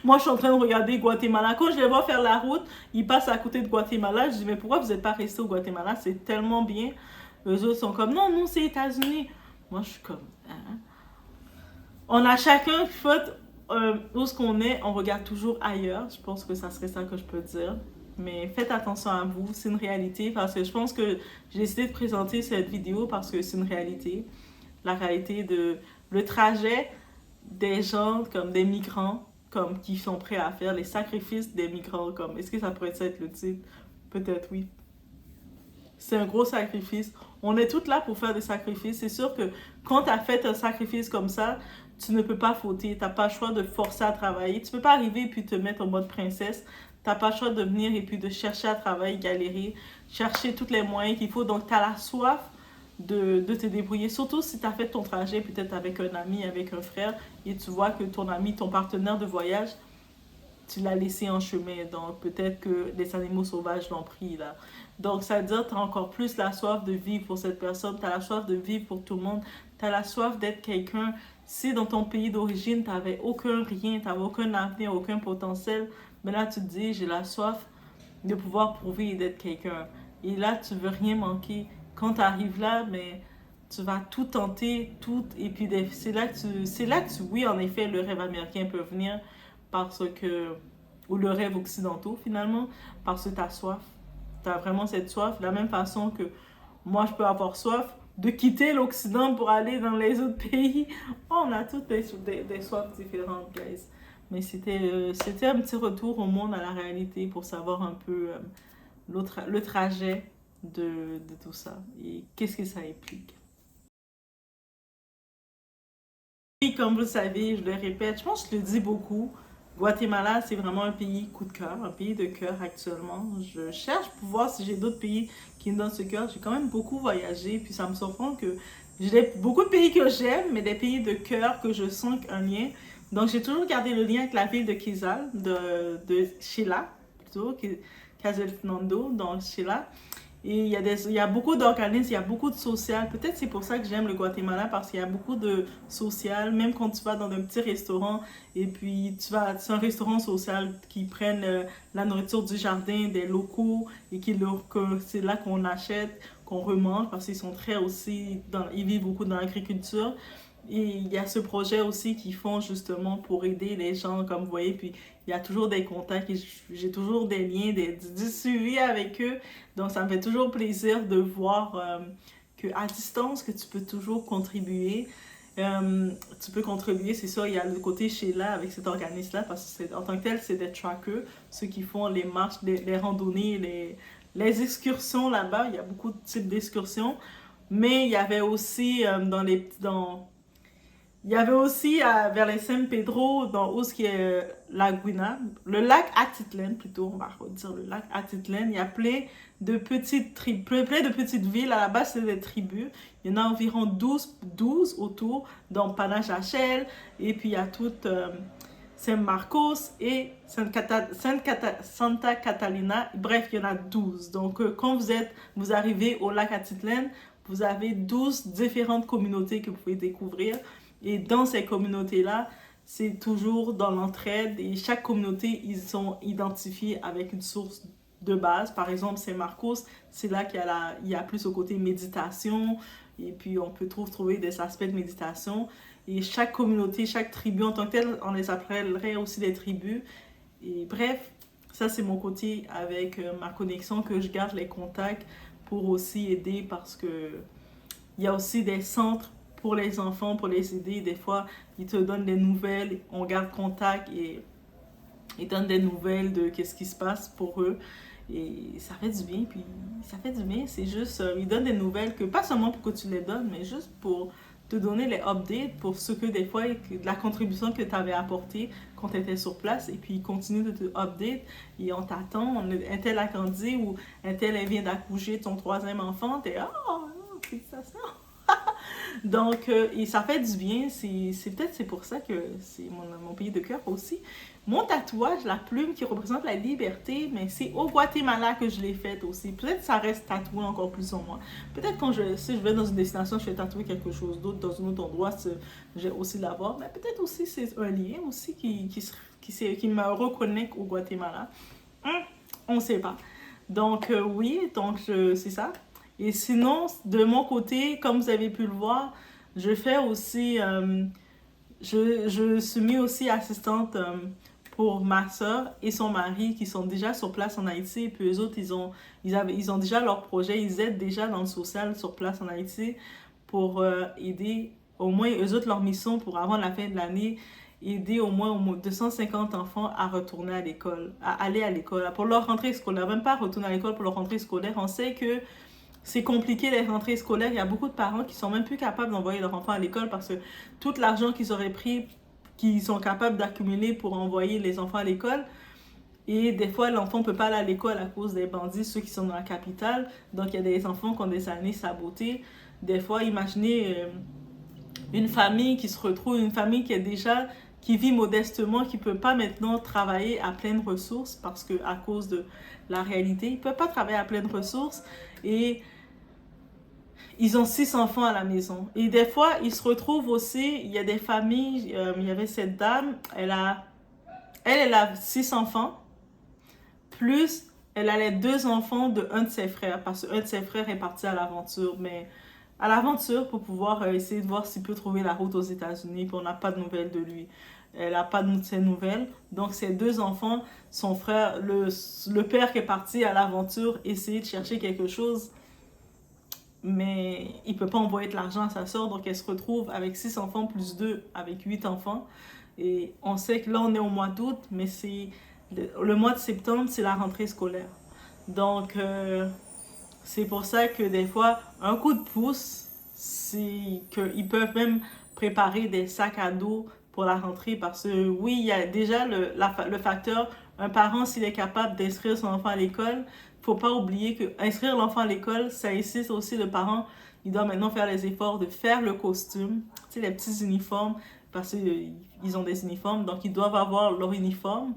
Moi, je suis en train de regarder Guatemala. Quand je les vois faire la route, ils passent à côté de Guatemala. Je dis, mais pourquoi vous n'êtes pas resté au Guatemala? C'est tellement bien. Les autres sont comme, non, non, c'est États-Unis. Moi, je suis comme, hein? On a chacun fait où ce qu'on est, on regarde toujours ailleurs. Je pense que ça serait ça que je peux dire. Mais faites attention à vous, c'est une réalité. Parce que je pense que j'ai décidé de présenter cette vidéo parce que c'est une réalité. La réalité de le trajet des gens comme des migrants comme qui sont prêts à faire les sacrifices des migrants comme est-ce que ça pourrait être le titre? Peut-être oui. C'est un gros sacrifice. On est toutes là pour faire des sacrifices. C'est sûr que quand tu as fait un sacrifice comme ça, tu ne peux pas fauter. Tu n'as pas le choix de forcer à travailler. Tu ne peux pas arriver et puis te mettre en mode princesse. Tu n'as pas le choix de venir et puis de chercher à travailler, galérer, chercher tous les moyens qu'il faut. Donc, tu as la soif de te débrouiller. Surtout si tu as fait ton trajet peut-être avec un ami, avec un frère, et tu vois que ton ami, ton partenaire de voyage, tu l'as laissé en chemin. Donc, peut-être que les animaux sauvages l'ont pris là. Donc, ça veut dire que tu as encore plus la soif de vivre pour cette personne. Tu as la soif de vivre pour tout le monde. Tu as la soif d'être quelqu'un. Si dans ton pays d'origine, tu n'avais aucun rien, tu n'avais aucun avenir, aucun potentiel, mais là, tu te dis, j'ai la soif de pouvoir prouver et d'être quelqu'un. Et là, tu veux rien manquer. Quand tu arrives là, mais tu vas tout tenter, tout. Et puis, c'est là que tu, oui, en effet, le rêve américain peut venir parce que, ou le rêve occidentaux finalement, parce que tu as soif. Tu as vraiment cette soif. De la même façon que moi, je peux avoir soif de quitter l'Occident pour aller dans les autres pays. Oh, on a toutes des soifs différentes, guys. Mais c'était un petit retour au monde, à la réalité, pour savoir un peu le trajet de tout ça et qu'est-ce que ça implique. Et comme vous le savez, je le répète, je pense que je le dis beaucoup, Guatemala, c'est vraiment un pays coup de cœur, un pays de cœur actuellement. Je cherche pour voir si j'ai d'autres pays qui me donnent ce cœur. J'ai quand même beaucoup voyagé, puis ça me surprend que j'ai beaucoup de pays que j'aime, mais des pays de cœur que je sens un lien. Donc j'ai toujours gardé le lien avec la ville de Quezal, de Sheila, plutôt, Quetzaltenango, dans Sheila. Et il y a beaucoup d'organismes, il y a beaucoup de social. Peut-être c'est pour ça que j'aime le Guatemala, parce qu'il y a beaucoup de social. Même quand tu vas dans un petit restaurant, et puis c'est un restaurant social qui prennent la nourriture du jardin des locaux, et que c'est là qu'on achète, qu'on remange, parce qu'ils sont très aussi, ils vivent beaucoup dans l'agriculture. Et il y a ce projet aussi qu'ils font justement pour aider les gens, comme vous voyez. Puis il y a toujours des contacts, et j'ai toujours des liens, du suivi avec eux. Donc ça me fait toujours plaisir de voir qu'à distance, que tu peux toujours contribuer. Tu peux contribuer, c'est ça, il y a le côté Sheila avec cet organisme-là, parce que en tant que tel, c'est des trackers, ceux qui font les marches, les randonnées, les excursions là-bas. Il y a beaucoup de types d'excursions. Mais il y avait aussi il y avait aussi vers les San Pedro, dans où ce qui est Laguna, le lac Atitlan plutôt, on va dire le lac Atitlan. Il y a plein de petites tribus, plein de petites villes. À la base, c'est des tribus. Il y en a environ 12 autour, dont Panajachel, et puis il y a toutes San Marcos et Santa Catalina. Bref, il y en a 12. Donc, quand vous arrivez au lac Atitlan, vous avez 12 différentes communautés que vous pouvez découvrir. Et dans ces communautés-là, c'est toujours dans l'entraide, et chaque communauté, ils sont identifiés avec une source de base. Par exemple, Saint Marcos, c'est là il y a plus au côté méditation, et puis on peut trouver des aspects de méditation. Et chaque communauté, chaque tribu en tant que telle, on les appellerait aussi des tribus. Et bref, ça c'est mon côté avec ma connexion, que je garde les contacts pour aussi aider, parce que il y a aussi des centres pour les enfants, pour les aider. Des fois, ils te donnent des nouvelles, on garde contact, et Ils donnent des nouvelles de qu'est-ce qui se passe pour eux. Et ça fait du bien, puis ça fait du bien. C'est juste, ils donnent des nouvelles que, pas seulement pour que tu les donnes, mais juste pour te donner les updates pour ce que des fois, la contribution que tu avais apportée quand tu étais sur place. Et puis ils continuent de te update et on t'attend. Un tel a grandi ou un tel elle vient d'accoucher de son troisième enfant. T'es, oh, félicitations! Donc, et ça fait du bien. Peut-être c'est pour ça que c'est mon pays de cœur aussi. Mon tatouage, la plume qui représente la liberté, mais c'est au Guatemala que je l'ai faite aussi. Peut-être que ça reste tatoué encore plus en moi. Peut-être si je vais dans une destination, je fais tatouer quelque chose d'autre dans un autre endroit, j'ai aussi l'avoir. Mais peut-être aussi c'est un lien aussi qui me reconnecte au Guatemala. On ne sait pas. Donc, oui, donc c'est ça. Et sinon, de mon côté, comme vous avez pu le voir, je fais aussi, je suis mis aussi assistante pour ma soeur et son mari qui sont déjà sur place en Haïti. Et puis eux autres, ils ont déjà leur projet, ils aident déjà dans le social sur place en Haïti pour aider, au moins eux autres, leur mission pour avant la fin de l'année, aider au moins 250 enfants à retourner à l'école, à aller à l'école, pour leur rentrée scolaire, même pas retourner à l'école pour leur rentrée scolaire. On sait que c'est compliqué les rentrées scolaires. Il y a beaucoup de parents qui sont même plus capables d'envoyer leurs enfants à l'école parce que tout l'argent qu'ils auraient pris, qu'ils sont capables d'accumuler pour envoyer les enfants à l'école, et des fois l'enfant ne peut pas aller à l'école à cause des bandits, ceux qui sont dans la capitale. Donc il y a des enfants qui ont des années sabotées. Des fois, imaginez une famille qui se retrouve, une famille qui vit modestement, qui ne peut pas maintenant travailler à pleine ressources parce que à cause de la réalité, ils ne peuvent pas travailler à pleine ressources et ils ont 6 enfants à la maison. Et des fois, ils se retrouvent aussi, il y a des familles, il y avait cette dame, elle a 6 enfants, plus elle a les 2 enfants de un de ses frères, parce qu'un de ses frères est parti à l'aventure, mais à l'aventure pour pouvoir essayer de voir s'il peut trouver la route aux États-Unis, puis on n'a pas de nouvelles de lui. Elle n'a pas de ses nouvelles. Donc, ses 2 enfants, son frère, le père qui est parti à l'aventure, essayer de chercher quelque chose, mais il ne peut pas envoyer de l'argent à sa soeur, donc elle se retrouve avec 6 enfants plus 2, avec 8 enfants. Et on sait que là, on est au mois d'août, mais le mois de septembre, c'est la rentrée scolaire. Donc, c'est pour ça que des fois, un coup de pouce, c'est qu'ils peuvent même préparer des sacs à dos pour la rentrée parce que oui, il y a déjà le facteur, un parent, s'il est capable d'inscrire son enfant à l'école, il ne faut pas oublier que inscrire l'enfant à l'école, ça insiste aussi le parent, il doit maintenant faire les efforts de faire le costume, tu sais, les petits uniformes, parce qu'ils ont des uniformes, donc ils doivent avoir leur uniforme.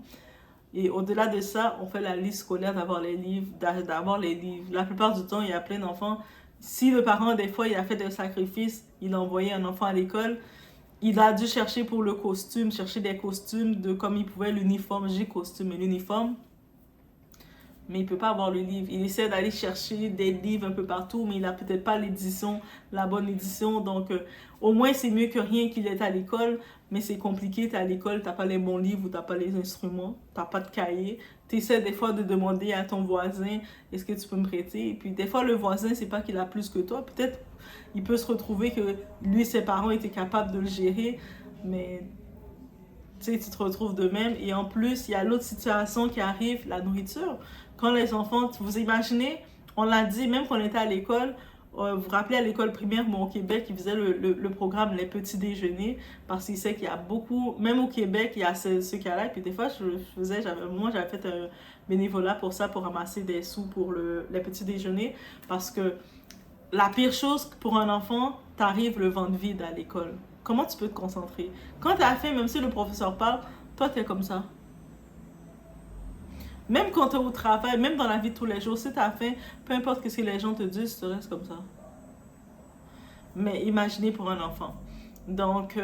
Et au-delà de ça, on fait la liste scolaire d'avoir les livres, La plupart du temps, il y a plein d'enfants. Si le parent, des fois, il a fait des sacrifices, il a envoyé un enfant à l'école, il a dû chercher pour le costume, chercher des costumes de comme il pouvait, l'uniforme, j'ai costume et l'uniforme. Mais il ne peut pas avoir le livre. Il essaie d'aller chercher des livres un peu partout, mais il n'a peut-être pas l'édition, la bonne édition. Donc, au moins, c'est mieux que rien qu'il est à l'école, mais c'est compliqué. Tu es à l'école, tu n'as pas les bons livres ou tu n'as pas les instruments, tu n'as pas de cahier. Tu essaies des fois de demander à ton voisin, est-ce que tu peux me prêter? Et puis, des fois, le voisin, c'est pas qu'il a plus que toi. Peut-être il peut se retrouver que lui, ses parents étaient capables de le gérer, mais tu sais, tu te retrouves de même. Et en plus, il y a l'autre situation qui arrive, la nourriture. Quand les enfants, vous imaginez, on l'a dit, même quand on était à l'école, vous vous rappelez à l'école primaire, au Québec, ils faisaient le programme Les Petits Déjeuners, parce qu'ils sait qu'il y a beaucoup, même au Québec, il y a ce cas-là. Et puis des fois, moi, j'avais fait un bénévolat pour ça, pour ramasser des sous pour les petits déjeuners, parce que la pire chose pour un enfant, t'arrives le ventre vide à l'école. Comment tu peux te concentrer? Quand t'as faim, même si le professeur parle, toi, t'es comme ça. Même quand t'es au travail, même dans la vie de tous les jours, si t'as faim, peu importe ce que les gens te disent, tu restes comme ça. Mais imaginez pour un enfant. Donc,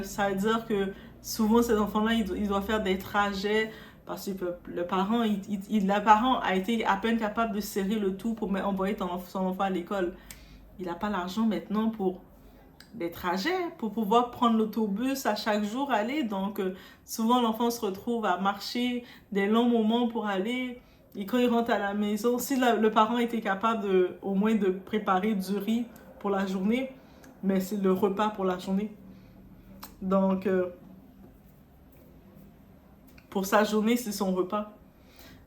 ça veut dire que souvent, ces enfants-là, ils doivent faire des trajets parce que le parent a été à peine capable de serrer le tout pour envoyer son enfant à l'école. Il n'a pas l'argent maintenant pour des trajets, pour pouvoir prendre l'autobus à chaque jour, aller. Donc, souvent, l'enfant se retrouve à marcher des longs moments pour aller. Et quand il rentre à la maison, si le parent était capable au moins de préparer du riz pour la journée, mais c'est le repas pour la journée. Donc, pour sa journée, c'est son repas.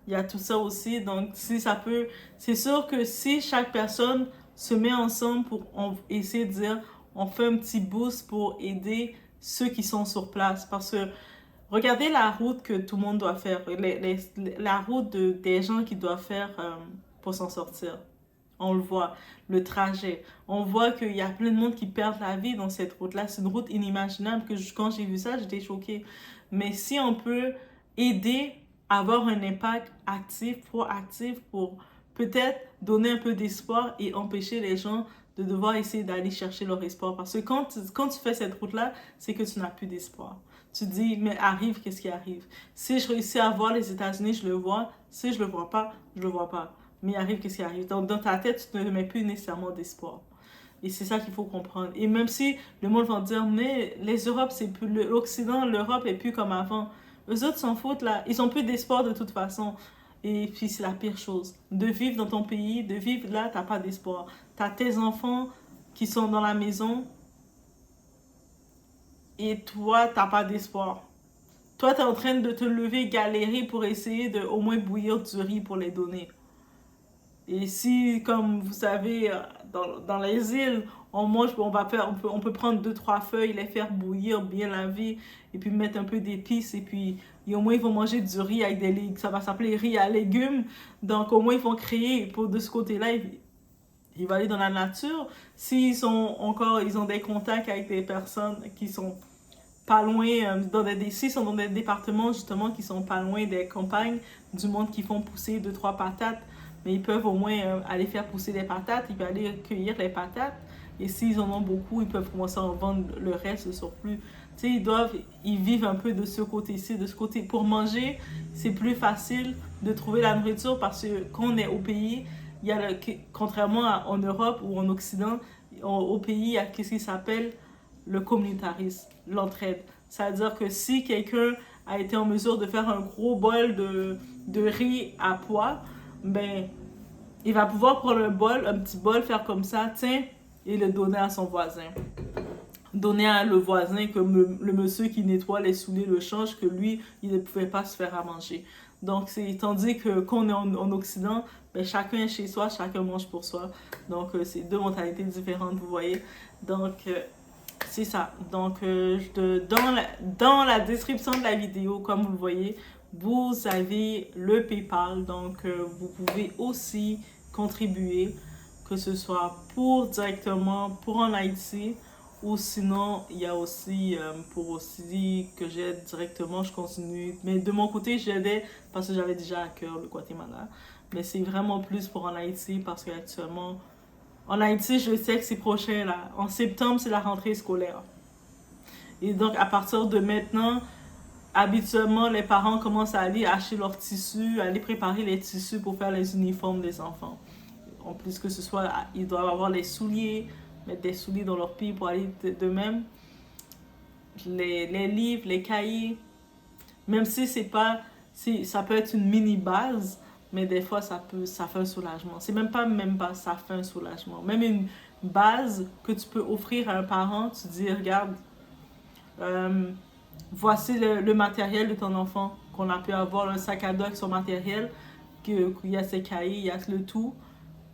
Il y a tout ça aussi. Donc, si ça peut... C'est sûr que si chaque personne se met ensemble pour essayer de dire, on fait un petit boost pour aider ceux qui sont sur place. Parce que regardez la route que tout le monde doit faire. La route des gens qui doivent faire pour s'en sortir. On le voit, le trajet. On voit qu'il y a plein de monde qui perd la vie dans cette route-là. C'est une route inimaginable que quand j'ai vu ça, j'étais choquée. Mais si on peut aider à avoir un impact actif, proactif pour peut-être donner un peu d'espoir et empêcher les gens de devoir essayer d'aller chercher leur espoir. Parce que quand tu fais cette route-là, c'est que tu n'as plus d'espoir. Tu te dis, mais arrive, qu'est-ce qui arrive? Si je réussis à voir les États-Unis, je le vois. Si je le vois pas, je le vois pas. Mais il arrive, qu'est-ce qui arrive? Donc, dans ta tête, tu ne mets plus nécessairement d'espoir. Et c'est ça qu'il faut comprendre. Et même si le monde va dire, mais les Europes, c'est plus l'Occident, l'Europe est plus comme avant. Eux autres s'en foutent, là. Ils ont plus d'espoir de toute façon. Et puis, c'est la pire chose. De vivre dans ton pays, de vivre là, t'as pas d'espoir. T'as tes enfants qui sont dans la maison et toi, t'as pas d'espoir. Toi, t'es en train de te lever, galérer pour essayer de au moins bouillir du riz pour les donner. Et si, comme vous savez, dans les îles, on mange, on peut prendre 2-3 feuilles, les faire bouillir, bien laver, et puis mettre un peu d'épices, et puis au moins ils vont manger du riz avec des légumes, ça va s'appeler riz à légumes. Donc au moins ils vont créer, pour de ce côté-là, ils vont aller dans la nature. S'ils ont des contacts avec des personnes qui sont pas loin, s'ils sont dans des départements justement qui sont pas loin des campagnes, du monde qui font pousser 2-3 patates, mais ils peuvent au moins aller faire pousser des patates, ils peuvent aller cueillir les patates, et s'ils en ont beaucoup, ils peuvent commencer à en vendre le reste, le surplus. Tu sais, ils vivent un peu de ce côté-ci, de ce côté. Pour manger, c'est plus facile de trouver la nourriture parce que quand on est au pays, contrairement en Europe ou en Occident, au pays, il y a ce qui s'appelle le communautarisme, l'entraide. C'est-à-dire que si quelqu'un a été en mesure de faire un gros bol de riz à pois, ben, il va pouvoir prendre un petit bol, faire comme ça, tiens, et le donner à son voisin. Donner à le voisin, comme le monsieur qui nettoie les souliers le change, que lui, il ne pouvait pas se faire à manger. Donc, tandis que quand on est en Occident, ben, chacun est chez soi, chacun mange pour soi. Donc, c'est deux mentalités différentes, vous voyez. Donc, c'est ça. Donc, dans la description de la vidéo, comme vous le voyez, vous avez le PayPal. Donc, vous pouvez aussi contribuer, que ce soit directement pour en Haïti, ou sinon, il y a aussi, pour aussi que j'aide directement, je continue. Mais de mon côté, j'aidais parce que j'avais déjà à cœur le Guatemala. Mais c'est vraiment plus pour en Haïti parce qu'actuellement, en Haïti, je sais que c'est prochain, là. En septembre, c'est la rentrée scolaire. Et donc, à partir de maintenant, habituellement, les parents commencent à aller acheter leurs tissus, à aller préparer les tissus pour faire les uniformes des enfants. En plus que ce soit, ils doivent avoir les souliers, mettre des souliers dans leur pied pour aller de même. Les livres, les cahiers, même si c'est pas, ça peut être une mini base, mais des fois ça fait un soulagement. C'est même pas, ça fait un soulagement. Même une base que tu peux offrir à un parent, tu dis, regarde, voici le matériel de ton enfant, qu'on a pu avoir un sac à dos avec son matériel, qu'il y a ses cahiers, il y a le tout.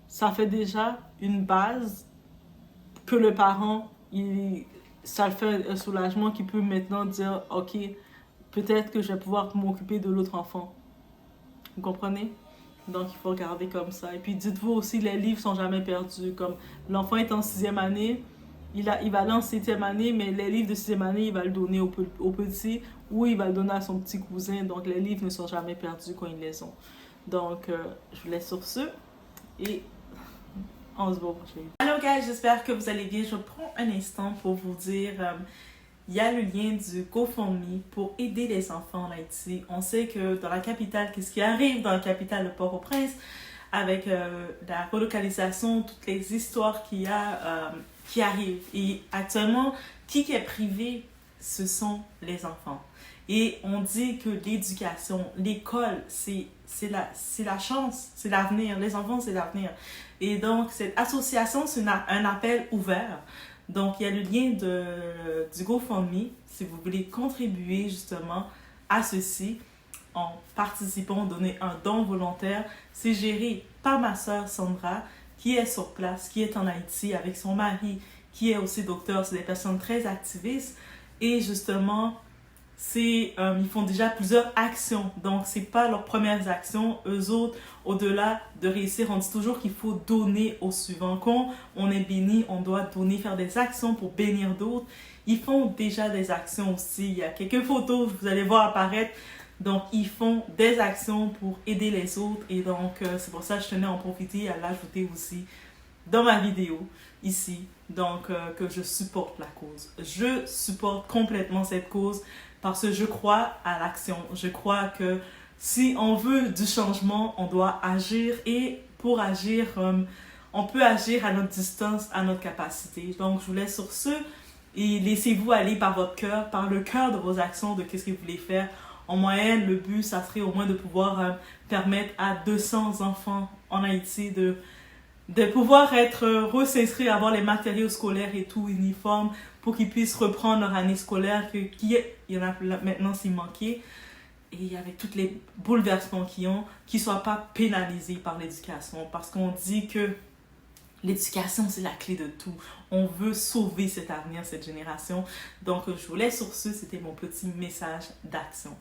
Ça fait déjà une base que le parent, ça le fait un soulagement qui peut maintenant dire, ok, peut-être que je vais pouvoir m'occuper de l'autre enfant. Vous comprenez? Donc, il faut regarder comme ça. Et puis, dites-vous aussi, les livres sont jamais perdus. Comme l'enfant est en 6e année, il va aller en 7e année, mais les livres de 6e année, il va le donner au petit ou il va le donner à son petit cousin. Donc, les livres ne sont jamais perdus quand ils les ont. Donc, je vous laisse sur ce et on se voit au prochain. Hello guys, j'espère que vous allez bien. Je prends un instant pour vous dire, il y a le lien du GoFundMe pour aider les enfants en Haïti. On sait que dans la capitale, qu'est-ce qui arrive dans la capitale de Port-au-Prince, avec la relocalisation, toutes les histoires qu'il y a qui arrivent. Et actuellement, qui est privé, ce sont les enfants. Et on dit que l'éducation, l'école, c'est la chance, c'est l'avenir. Les enfants, c'est l'avenir. Et donc, cette association, c'est un appel ouvert. Donc, il y a le lien du GoFundMe, si vous voulez contribuer justement à ceci. en participant, donner un don volontaire. C'est géré par ma sœur Sandra, qui est sur place, qui est en Haïti avec son mari, qui est aussi docteur. C'est des personnes très activistes. Et justement, ils font déjà plusieurs actions. Donc, c'est pas leurs premières actions. Eux autres, au-delà de réussir, on dit toujours qu'il faut donner au suivant. Quand on est béni, on doit donner, faire des actions pour bénir d'autres. Ils font déjà des actions aussi. Il y a quelques photos, vous allez voir apparaître. Donc, ils font des actions pour aider les autres. Et donc, c'est pour ça que je tenais à en profiter, à l'ajouter aussi dans ma vidéo ici. Donc, que je supporte la cause. Je supporte complètement cette cause parce que je crois à l'action. Je crois que si on veut du changement, on doit agir. Et pour agir, on peut agir à notre distance, à notre capacité. Donc, je vous laisse sur ce. Et laissez-vous aller par votre cœur, par le cœur de vos actions, de qu'est-ce que vous voulez faire. En moyenne, le but, ça serait au moins de pouvoir permettre à 200 enfants en Haïti de pouvoir être res'inscrire, avoir les matériaux scolaires et tout, uniformes, pour qu'ils puissent reprendre leur année scolaire, il y en a maintenant s'il manquait, et avec tous les bouleversements qu'ils ont, qu'ils ne soient pas pénalisés par l'éducation, parce qu'on dit que l'éducation, c'est la clé de tout. On veut sauver cet avenir, cette génération. Donc, je vous laisse sur ce. C'était mon petit message d'action.